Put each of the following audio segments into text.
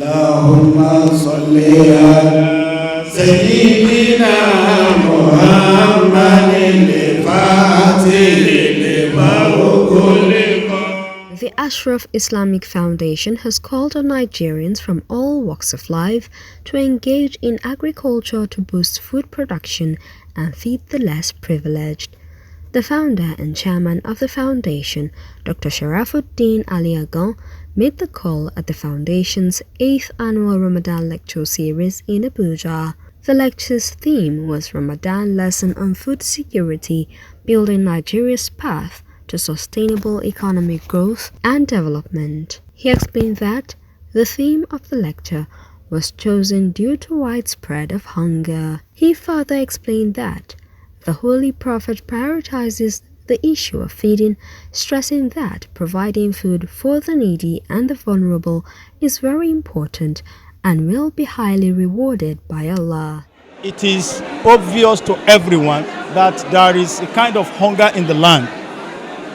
Allahumma salli ala Sayyidina Muhammadin The Ashraaf Islamic Foundation has called on Nigerians from all walks of life to engage in agriculture to boost food production and feed the less privileged. The founder and chairman of the foundation, Dr. Sharafuddin Ali Agan, made the call at the foundation's 8th annual Ramadan lecture series in Abuja. The lecture's theme was Ramadan Lesson on Food Security, Building Nigeria's Path to Sustainable Economic Growth and Development. He explained that the theme of the lecture was chosen due to widespread of hunger. He further explained that the Holy Prophet prioritizes the issue of feeding, stressing that providing food for the needy and the vulnerable is very important and will be highly rewarded by Allah. It is obvious to everyone that there is a kind of hunger in the land.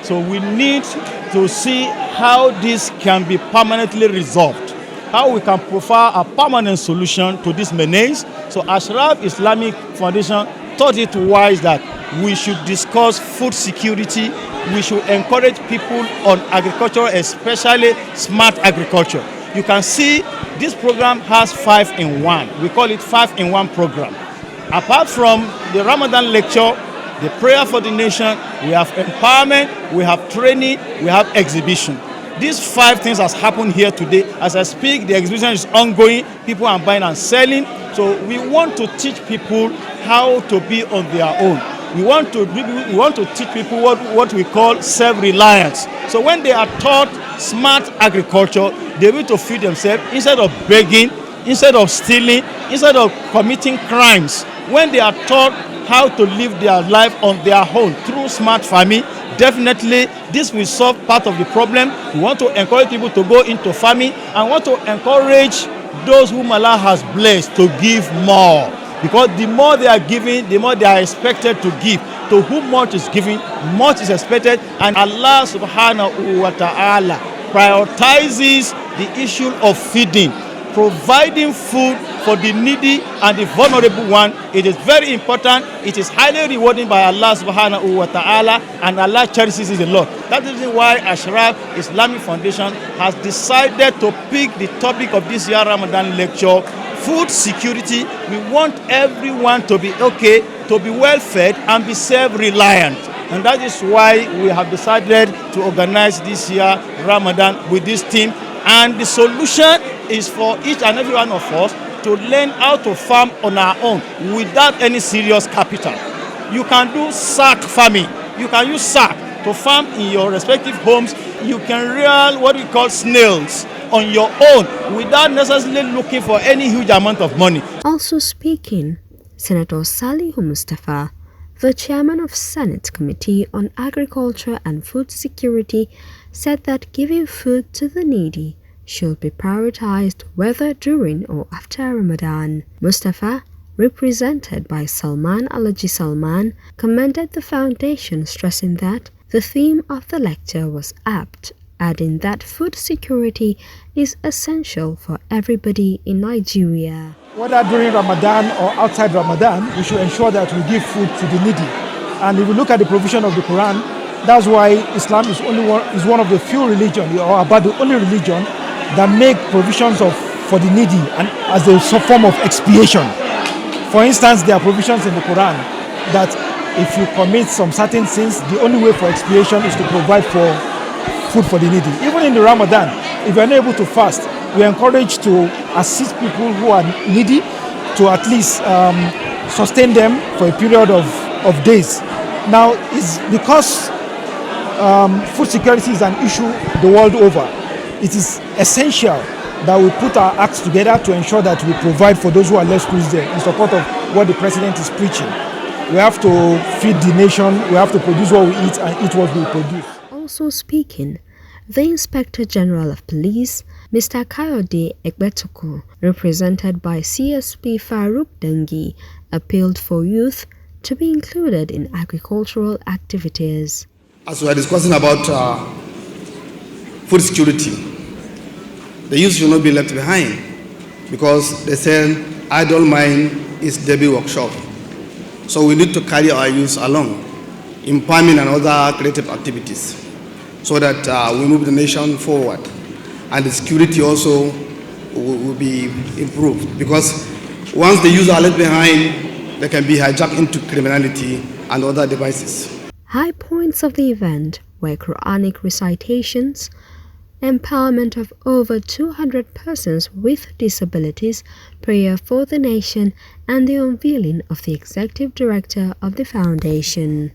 So we need to see how this can be permanently resolved, how we can provide a permanent solution to this menace. So Ashraaf Islamic Foundation thought it wise that we should discuss food security. We should encourage people on agriculture, especially smart agriculture. You can see this program has 5-in-1. We call it 5-in-1 program. Apart from the Ramadan lecture, the prayer for the nation, we have empowerment, we have training, we have exhibition. These 5 things has happened here today. As I speak, the exhibition is ongoing. People are buying and selling. So we want to teach people how to be on their own. We want to teach people what we call self-reliance. So when they are taught smart agriculture, they will to feed themselves instead of begging, instead of stealing, instead of committing crimes. When they are taught how to live their life on their own through smart farming, definitely this will solve part of the problem. We want to encourage people to go into farming and want to encourage those whom Allah has blessed to give more. Because the more they are giving, the more they are expected to give. To whom much is given, much is expected. And Allah subhanahu wa ta'ala prioritizes the issue of feeding, providing food for the needy and the vulnerable one. It is very important. It is highly rewarding by Allah subhanahu wa ta'ala, and Allah cherishes it a lot. That is why Ashraaf Islamic Foundation has decided to pick the topic of this year Ramadan lecture, food security. We want everyone to be okay, to be well fed and be self-reliant. And that is why we have decided to organize this year Ramadan with this theme. And the solution is for each and every one of us to learn how to farm on our own without any serious capital. You can do sack farming. You can use sack to farm in your respective homes. You can rear what we call snails on your own without necessarily looking for any huge amount of money. Also speaking, Senator Salihu Mustafa, the chairman of Senate Committee on Agriculture and Food Security, said that giving food to the needy should be prioritized whether during or after Ramadan. Mustafa, represented by Salman Alaji Salman, commended the foundation, stressing that the theme of the lecture was apt, adding that food security is essential for everybody in Nigeria. Whether during Ramadan or outside Ramadan, we should ensure that we give food to the needy. And if we look at the provision of the Quran, that's why Islam is one of the few religions, or about the only religion, that make provisions for the needy and as a form of expiation. For instance, there are provisions in the Quran that if you commit some certain sins, the only way for expiation is to provide for food for the needy. Even in the Ramadan, if you are not able to fast, we are encouraged to assist people who are needy to at least sustain them for a period of days. Now, it's because food security is an issue the world over. It is essential that we put our acts together to ensure that we provide for those who are less privileged in support of what the president is preaching. We have to feed the nation, we have to produce what we eat and eat what we produce. Also speaking, the Inspector General of Police, Mr. Kayode Egbetoko, represented by CSP Farouk Dangi, appealed for youth to be included in agricultural activities. As we are discussing about food security, the youth should not be left behind. because they say idle mind is devil workshop. So we need to carry our youth along in farming and other creative activities so that we move the nation forward. And the security also will be improved, because once the youth are left behind, they can be hijacked into criminality and other devices. High points of the event were Quranic recitations, empowerment of over 200 persons with disabilities, prayer for the nation, and the unveiling of the executive director of the foundation.